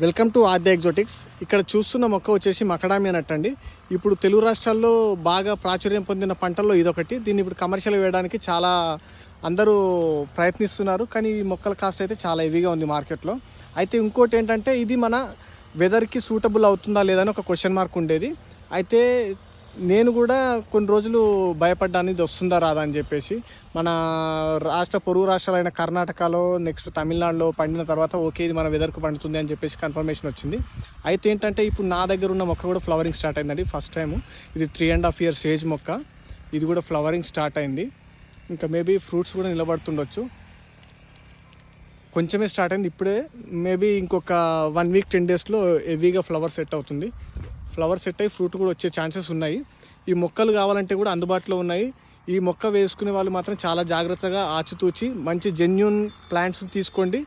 Welcome to ఆద్య ఎగ్జోటిక్స్. ఇక్కడ చూస్తున్న మొక్క వచ్చేసి మకడామి అన్నట్టండి. ఇప్పుడు తెలుగు రాష్ట్రాల్లో బాగా ప్రాచుర్యం పొందిన పంటల్లో ఇదొకటి. దీన్ని ఇప్పుడు కమర్షియల్ వేయడానికి చాలా అందరూ ప్రయత్నిస్తున్నారు, కానీ ఈ మొక్కల కాస్ట్ అయితే చాలా హెవీగా ఉంది మార్కెట్లో. అయితే ఇంకోటి ఏంటంటే ఇది మన వెదర్కి సూటబుల్ అవుతుందా లేదని ఒక క్వశ్చన్ మార్క్ ఉండేది. అయితే నేను కూడా కొన్ని రోజులు భయపడ్డాను ఇది వస్తుందా రాదా అని చెప్పేసి. మన పొరుగు రాష్ట్రాలైన కర్ణాటకలో నెక్స్ట్ తమిళనాడులో పండిన తర్వాత ఓకే ఇది మన వెదర్కు పండుతుంది అని చెప్పేసి కన్ఫర్మేషన్ వచ్చింది. అయితే ఏంటంటే ఇప్పుడు నా దగ్గర ఉన్న మొక్క కూడా ఫ్లవరింగ్ స్టార్ట్ అయిందండి. ఫస్ట్ టైము ఇది 3.5 years ఏజ్ మొక్క. ఇది కూడా ఫ్లవరింగ్ స్టార్ట్ అయింది. ఇంకా మేబీ ఫ్రూట్స్ కూడా నిలబడుతుండొచ్చు. కొంచెమే స్టార్ట్ అయింది ఇప్పుడే. మేబీ ఇంకొక 1 week 10 daysలో హెవీగా ఫ్లవర్ సెట్ అవుతుంది. ఫ్లవర్ సెట్ అయ్యి ఫ్రూట్ కూడా వచ్చే ఛాన్సెస్ ఉన్నాయి. ఈ మొక్కలు కావాలంటే కూడా అందుబాటులో ఉన్నాయి. ఈ మొక్క వేసుకునే వాళ్ళు మాత్రం చాలా జాగ్రత్తగా ఆచితూచి మంచి జెన్యూన్ ప్లాంట్స్ తీసుకోండి.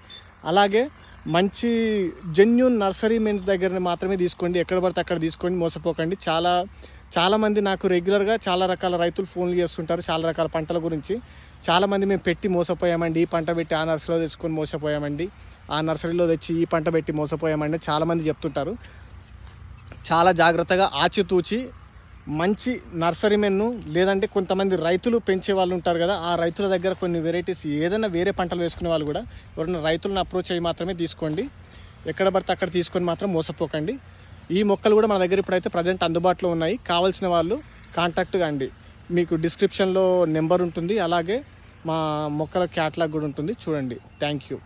అలాగే మంచి జెన్యూన్ నర్సరీ మెన్స్ దగ్గర మాత్రమే తీసుకోండి. ఎక్కడ పడితే అక్కడ తీసుకోండి, మోసపోకండి. చాలామంది నాకు రెగ్యులర్గా చాలా రకాల రైతులు ఫోన్లు చేస్తుంటారు చాలా రకాల పంటల గురించి. చాలామంది మేము పెట్టి మోసపోయామండి, ఈ పంట పెట్టి ఆ నర్సరీలో తెచ్చుకొని మోసపోయామండి, ఆ నర్సరీలో తెచ్చి ఈ పంట పెట్టి మోసపోయామండి చాలామంది చెప్తుంటారు. చాలా జాగ్రత్తగా ఆచితూచి మంచి నర్సరీ మెన్ను, లేదంటే కొంతమంది రైతులు పెంచే వాళ్ళు ఉంటారు కదా, ఆ రైతుల దగ్గర కొన్ని వెరైటీస్ ఏదైనా వేరే పంటలు వేసుకునే వాళ్ళు కూడా ఎవరైనా రైతులను అప్రోచ్ అయ్యి మాత్రమే తీసుకోండి. ఎక్కడ పడితే అక్కడ తీసుకొని మాత్రం మోసపోకండి. ఈ మొక్కలు కూడా మన దగ్గర ఇప్పుడైతే ప్రజెంట్ అందుబాటులో ఉన్నాయి. కావాల్సిన వాళ్ళు కాంటాక్ట్ కండి. మీకు డిస్క్రిప్షన్లో నెంబర్ ఉంటుంది, అలాగే మా మొక్కల క్యాటలాగ్ కూడా ఉంటుంది, చూడండి. Thank you.